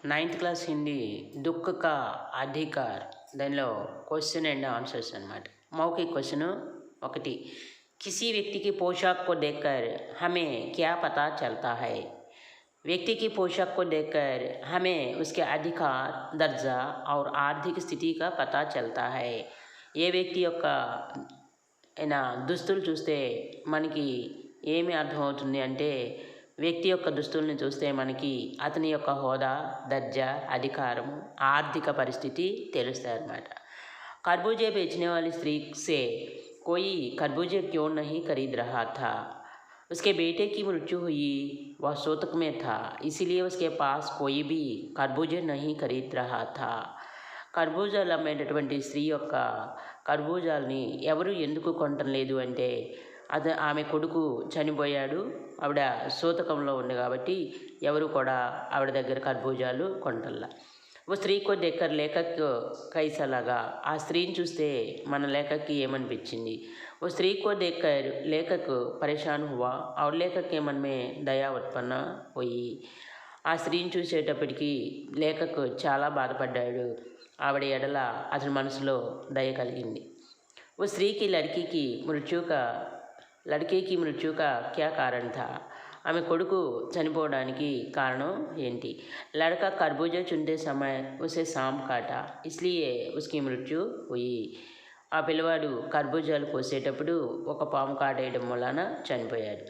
Ninth class Hindi దుఃఖ కా అధికార్ దానిలో క్వశ్చన్ అండ్ ఆన్సర్స్ అన్నమాట. మౌఖిక క్వశ్చన్ ఒకటి. किसी व्यक्ति की पोशाक को देखकर हमें क्या पता चलता है? व्यक्ति की पोशाक को देखकर हमें उसके अधिकार, दर्जा और आर्थिक स्थिति का पता चलता है. ఏ వ్యక్తి యొక్క దుస్తులు చూస్తే మనకి ఏమి అర్థమవుతుంది అంటే, వ్యక్తి యొక్క దుస్తుల్ని చూస్తే మనకి అతని యొక్క హోదా, దర్జా, అధికారం, ఆర్థిక పరిస్థితి తెలుస్తాయి అన్నమాట. खरबूजे बेचने वाली स्त्री से कोई खरबूजे क्यों नहीं खरीद रहा था? उसके बेटे की मृत्यु हुई, वह शोक में था, इसीलिए उसके पास कोई भी खरबूजे नहीं खरीद रहा था. కర్బూజాలు అమ్మేటటువంటి స్త్రీ యొక్క కర్బూజాలని ఎవరు ఎందుకు కొనటం లేదు అంటే, ఆమె కొడుకు చనిపోయాడు, ఆవిడ సూతకంలో ఉంది కాబట్టి ఎవరు కూడా ఆవిడ దగ్గర కర్బూజాలు కొనటంలా. ఓ స్త్రీ को देखकर लेखक कैसा लगा? ఆ స్త్రీని చూస్తే మన లేఖకి ఏమనిపించింది? ఓ స్త్రీ को देखकर लेखक परेशान हुआ और लेखक के मन में दया उत्पन्न हुई. ఆ స్త్రీని చూసేటప్పటికి లేఖకు చాలా బాధపడ్డాడు, ఆవిడ ఎడల అతని మనసులో దయ కలిగింది. ఓ స్త్రీకి లड़के की मृत्यु का क्या कारण था? ఆమె కొడుకు చనిపోవడానికి కారణం ఏంటి? लड़का खरबूजा चुनते समय उसे सांप काटा, इसलिए उसकी मृत्यु हुई. ఆ పిల్లవాడు కర్బూజాలు కోసేటప్పుడు ఒక పాము కాటేయడం వలన చనిపోయాడు.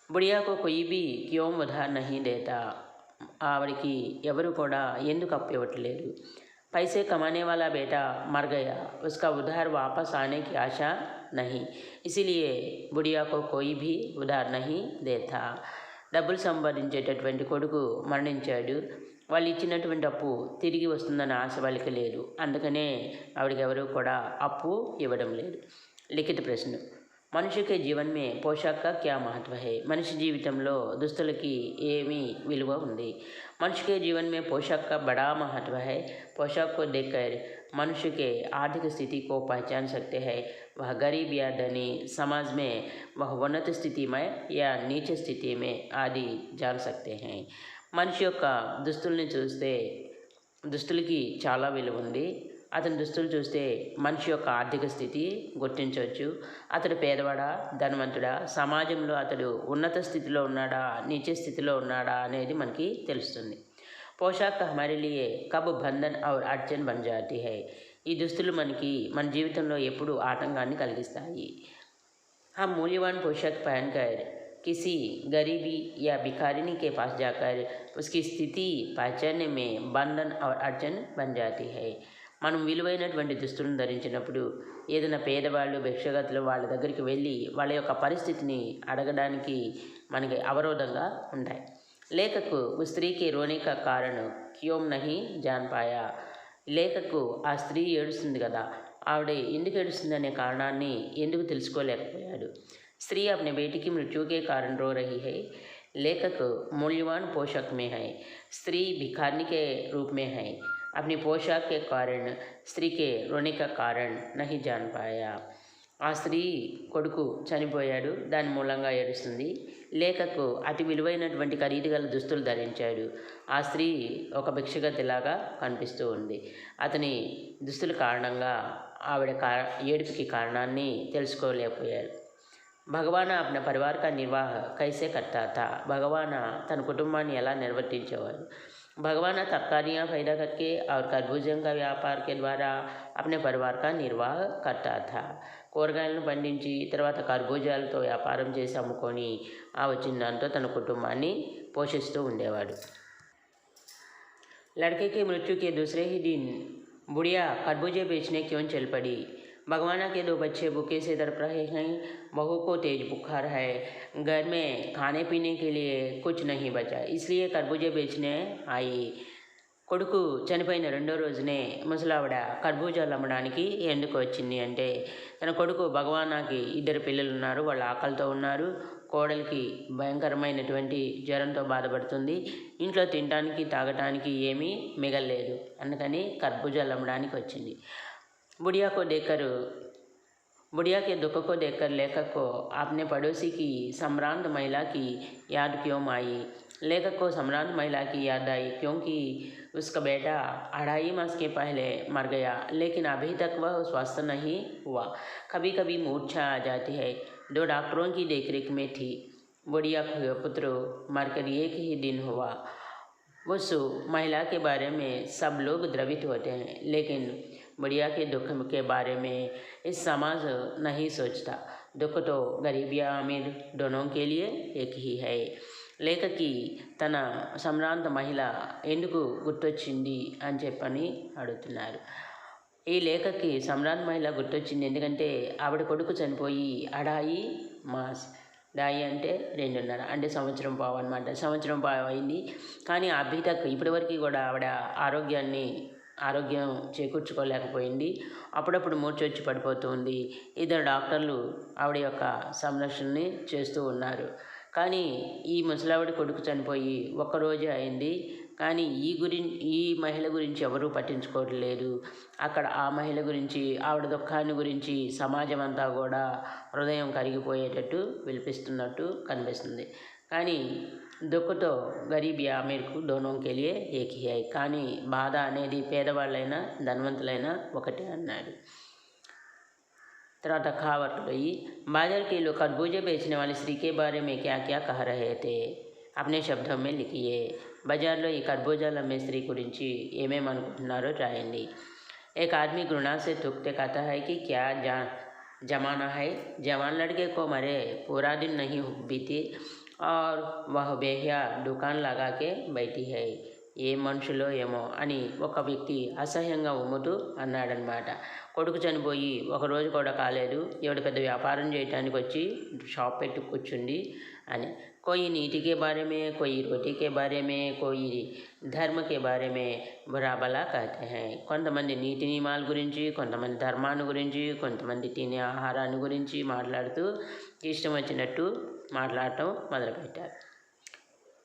बुढ़िया को कोई भी क्यों उधार नहीं देता? ఆవిడికి ఎవరు కూడా ఎందుకు అప్పు ఇవ్వట్లేదు? पैसे कमाने वाला बेटा मर गया, उसका उधार वापस आने की आशा नहीं, इसीलिए बुढ़िया को कोई भी उधार नहीं देता. డబ్బులు సంపాదించేటటువంటి కొడుకు మరణించాడు, వాళ్ళు ఇచ్చినటువంటి అప్పు తిరిగి వస్తుందన్న ఆశ వాళ్ళకి లేదు, అందుకనే ఆవిడకి ఎవరు కూడా అప్పు ఇవ్వడం లేదు. లిఖిత ప్రశ్న. మనిషి के जीवन में पोशाक का क्या महत्व है? మనిషి జీవితంలో దుస్తులకి ఏమి విలువ ఉంది? मनुष्य के जीवन में पोशाक का बड़ा महत्व है. पोशाक को देखकर मनुष्य के आर्थिक स्थिति को पहचान सकते हैं. वह गरीब या धनी, समाज में वह उन्नत स्थिति में या नीच स्थिति में आदि जान सकते हैं. మనిషి యొక్క దుస్తుల్ని చూస్తే దుస్తులకి చాలా విలువ ఉంది. అతని దుస్తులు చూస్తే మనిషి యొక్క ఆర్థిక స్థితి గుర్తించవచ్చు. అతడు పేదవాడా, ధనవంతుడా, సమాజంలో అతడు ఉన్నత స్థితిలో ఉన్నాడా, నీచ స్థితిలో ఉన్నాడా అనేది మనకి తెలుస్తుంది. పోషాక్ హమారే లియే కబ్ బంధన్ ఔర్ అడ్చన్ బన్ జాతీ హై. ఈ దుస్తులు మనకి మన జీవితంలో ఎప్పుడు ఆటంకాన్ని కలిగిస్తాయి. हम मूल्यवान पोशाक पहनकर किसी गरीबी या भिखारिनी के पास जाकर उसकी स्थिति पहचानने में बंधन और अड़चन बन जाती है. మనం విలువైనటువంటి దుస్తులను ధరించినప్పుడు ఏదైనా పేదవాళ్ళు, భిక్షగతులు వాళ్ళ దగ్గరికి వెళ్ళి వాళ్ళ యొక్క పరిస్థితిని అడగడానికి మనకి అవరోధంగా ఉంటాయి. లేఖకు ఉస్ స్త్రీకి రోనే కా కారణం క్యోం నహీ జాన్ పాయా. లేఖకు ఆ స్త్రీ ఏడుస్తుంది కదా, ఆవిడ ఎందుకు ఏడుస్తుంది అనే కారణాన్ని ఎందుకు తెలుసుకోలేకపోయాడు. స్త్రీ अपने बेटी की मृत्यु के कारण रो रही है. लेखक मूल्यवान पोशाक में है, स्त्री भिखारिनी के रूप में है. अपनी पोशाक के कारण स्त्री के रोने का कारण नहीं जान पाया. ఆ స్త్రీ కొడుకు చనిపోయాడు, దాని మూలంగా ఏడుస్తుంది. లేఖకు అతి విలువైనటువంటి ఖరీదు గల దుస్తులు ధరించాడు. ఆ స్త్రీ ఒక భిక్షగతిలాగా కనిపిస్తూ ఉంది. అతని దుస్తుల కారణంగా ఆవిడ ఏడుపుకి కారణాన్ని తెలుసుకోలేకపోయాడు. భగవాన్ अपने परिवार का निर्वाह कैसे करता था? భగవాన్ తన కుటుంబాన్ని ఎలా నిర్వర్తించేవారు? भगवान तरकारियाँ पैदा करके और खरबूजों का व्यापार के द्वारा अपने परिवार का निर्वाह करता था. కూరగాయలను పండించి తర్వాత కర్బూజాలతో వ్యాపారం చేసి అమ్ముకొని ఆ వచ్చిన దాంతో తన కుటుంబాన్ని పోషిస్తూ ఉండేవాడు. लड़के की मृत्यु के दूसरे ही दिन बुढ़िया खरबूजे बेचने क्यों चल पड़ी? भगवाना के 2 बच्चे भूखे से तड़प रहे हैं, बहू को तेज बुखार है, घर में खाने पीने के लिए कुछ नहीं बचा, इसलिए खरबूजे बेचने आई. కొడుకు చనిపోయిన రెండో రోజునే ముసలావిడ కర్బూజాలు అమ్మడానికి ఎందుకు వచ్చింది అంటే, తన కొడుకు భగవానాకి 2 పిల్లలు ఉన్నారు, వాళ్ళు ఆకలితో ఉన్నారు, కోడలికి భయంకరమైనటువంటి జ్వరంతో బాధపడుతుంది, ఇంట్లో తినడానికి తాగటానికి ఏమీ మిగలలేదు, అందుకని కర్బూజాలు అమ్మడానికి వచ్చింది. बुढ़िया के दुख को देखकर लेखक को अपने पड़ोसी की सम्रांत महिला की याद क्यों आई? लेखक को सम्रांत महिला की याद आई क्योंकि उसका बेटा 2.5 मास के पहले मर गया, लेकिन अभी तक वह स्वस्थ नहीं हुआ। कभी कभी मूर्छा आ जाती है। 2 डॉक्टरों की देखरेख में थी। बुढ़िया का पुत्र मरकर एक ही दिन हुआ। उस महिला के बारे में सब लोग द्रवित होते हैं, लेकिन बुढ़िया के दुख के बारे में इस समाज नहीं सोचता। दुख तो गरीब या अमीर दोनों के लिए एक ही है। లేఖకి తన సంభ్రాంత మహిళ ఎందుకు గుర్తొచ్చింది అని చెప్పని అడుగుతున్నారు. ఈ లేఖకి సంభ్రాంత మహిళ గుర్తొచ్చింది ఎందుకంటే ఆవిడ కొడుకు చనిపోయి అడాయి మాస్, డాయి అంటే 2.5 అంటే సంవత్సరం పావు అనమాట. సంవత్సరం పావు అయింది, కానీ అభితక్ ఇప్పటివరకు కూడా ఆవిడ ఆరోగ్యం చేకూర్చుకోలేకపోయింది. అప్పుడప్పుడు మూర్చొచ్చి పడిపోతుంది. 2 డాక్టర్లు ఆవిడ యొక్క సంరక్షణని చేస్తూ ఉన్నారు. కానీ ఈ ముసలావిడ కొడుకు చనిపోయి ఒక్కరోజే అయింది, కానీ ఈ మహిళ గురించి ఎవరూ పట్టించుకోవట్లేదు. అక్కడ ఆ మహిళ గురించి, ఆవిడ దుఃఖాన్ని గురించి సమాజం అంతా కూడా హృదయం కరిగిపోయేటట్టు విలిపిస్తున్నట్టు కనిపిస్తుంది. కానీ దుఃఖతో గరీబ్ యా అమీర్కు దోనోं के लिए एक ही है. కానీ బాధ అనేది పేదవాళ్ళైనా ధనవంతులైనా ఒకటే అన్నాడు. తర్వాత खावटलोई बाजार के लोग खरबूजे बेचने वाली स्त्री के बारे में क्या क्या कह रहे थे, अपने शब्दों में लिखिए. బజార్లో ఈ కర్బూజాలు అమ్మే స్త్రీ గురించి ఏమేమి అనుకుంటున్నారో రాయండి. एक आदमी घृणा से थूकते कहता है कि क्या जमाना है. जवान लड़के को मरे पूरा दिन नहीं बीती और वह बेहिया दुकान लगा के बैठी है. ఏ మనుషులో ఏమో అని ఒక వ్యక్తి అసహ్యంగా ఉమ్ముతూ అన్నాడనమాట. కొడుకు చనిపోయి ఒకరోజు కూడా కాలేదు, ఎవడు పెద్ద వ్యాపారం చేయడానికి వచ్చి షాప్ పెట్టి కూర్చుంది అని. कोई नीति के बारे में, कोई रोटी के बारे में, कोई ధర్మ के बारे में बुरा भला कहते हैं. కొంతమంది నీతి నియమాల గురించి, కొంతమంది ధర్మాన్ని గురించి, కొంతమంది తినే ఆహారాన్ని గురించి మాట్లాడుతూ ఇష్టం వచ్చినట్టు మాట్లాడటం మొదలుపెట్టారు.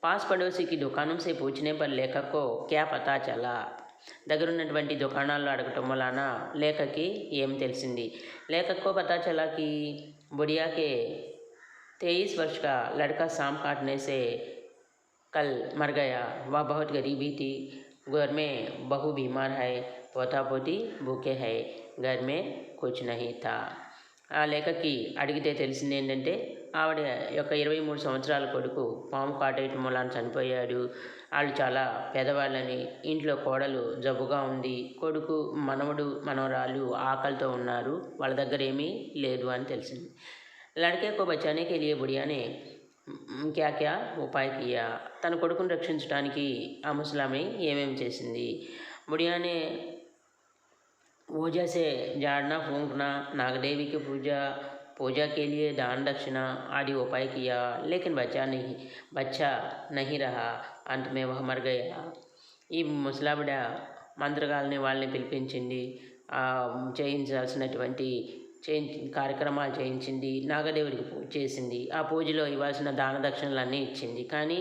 पास पड़ोसी की दुकानों से पूछने पर लेखक को क्या पता चला. దగ్గరున్నటువంటి దుకాణాల్లో అడగటం వలన లేఖకి ఏం తెలిసింది. लेखक को पता चला कि बुढ़िया के 23 वर्ष का लड़का सांप काटने से कल मर गया. वह बहुत गरीबी थी. घर में बहू बीमार है, पोता पोती भूखे है, घर में कुछ नहीं था. ఆ లేఖకి అడిగితే తెలిసింది ఏంటంటే ఆవిడ యొక్క 23 సంవత్సరాల కొడుకు పాము కాటేయటం వలన చనిపోయాడు. వాళ్ళు చాలా పేదవాళ్ళని, ఇంట్లో కోడలు జబ్బుగా ఉంది, కొడుకు మనవడు మనవరాలు ఆకలితో ఉన్నారు, వాళ్ళ దగ్గర ఏమీ లేదు అని తెలిసింది. లड़के को बचाने के लिए बुढ़िया ने क्या क्या उपाय किया. తన కొడుకును రక్షించడానికి ఆ ముసలామె ఏమేమి చేసింది. बुढ़िया ने ओझा से झाड़ना फूंकना, नागदेवी की पूजा के लिए दान दक्षिणा आदि उपाय किया, लेकिन बच्चा नहीं रहा. अंत में वह मर गया. ఈ ముసలావిడ మంత్రగాలని వాళ్ళని పిలిపించింది, చేయించాల్సినటువంటి కార్యక్రమాలు చేయించింది, నాగదేవుడికి పూజ చేసింది, ఆ పూజలో ఇవ్వాల్సిన దాన దక్షిణలన్నీ ఇచ్చింది. కానీ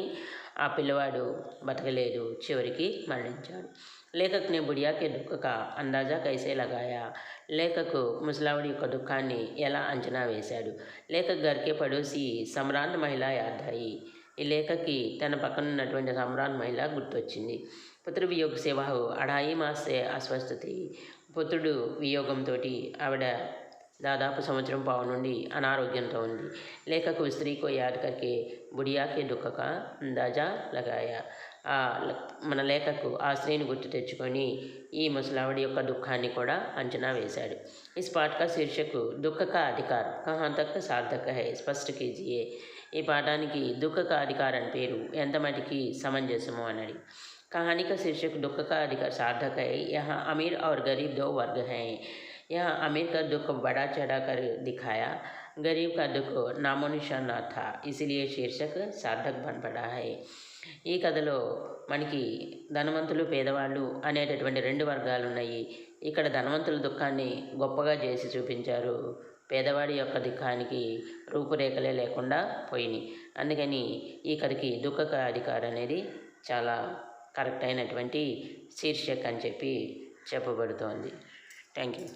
ఆ పిల్లవాడు బతకలేదు, చివరికి మరణించాడు. लेखक ने बुढ़िया के दुख का अंदाज़ा कैसे लगाया. లేఖకు ముసలావిడి యొక్క దుఃఖాన్ని ఎలా అంచనా వేశాడు. లేఖక్ घर के पड़ोसी सम्रांत महिला याद आई. ఈ లేఖకి తన పక్కన ఉన్నటువంటి सम्रांत महिला గుర్తొచ్చింది. పుత్ర వియోగ से वह 2.5 मास से अस्वस्थ थी. పుత్రుడు వియోగంతో ఆవిడ దాదాపు సంవత్సరం పావు నుండి అనారోగ్యంతో ఉంది. లేఖకు స్త్రీ को याद करके बुढ़िया के दुख का अंदाज़ा लगाया. మన లేఖకు ఆ స్త్రీని గుర్తు తెచ్చుకొని ఈ ముసలావిడి యొక్క దుఃఖాన్ని కూడా అంచనా వేశాడు. इस पाठ का शीर्षक दुख का अधिकार कहाँ तक सार्थक है स्पष्ट कीजिए. ఈ పాఠానికి దుఃఖ का अधिकार అని పేరు ఎంత మటుకి సమంజసము అన్నది. कहानी का शीर्षक दुख का अधिकार सार्थक है. यहाँ अमीर और गरीब 2 वर्ग हैं. यहाँ अमीर का दुख बड़ा चढ़ा कर दिखाया, गरीब का दुख नामो निशान न था, इसलिए शीर्षक सार्थक बन पड़ा है. ఈ కథలో మనకి ధనవంతులు పేదవాళ్ళు అనేటటువంటి 2 వర్గాలు ఉన్నాయి. ఇక్కడ ధనవంతుల దుఃఖాన్ని గొప్పగా చేసి చూపించారు, పేదవాడి యొక్క దుఃఖానికి రూపురేఖలే లేకుండా పోయినాయి. అందుకని ఈ కథకి దుఃఖ అధికారం అనేది చాలా కరెక్ట్ అయినటువంటి శీర్షిక అని చెప్పి చెప్పబడుతోంది. Thank you.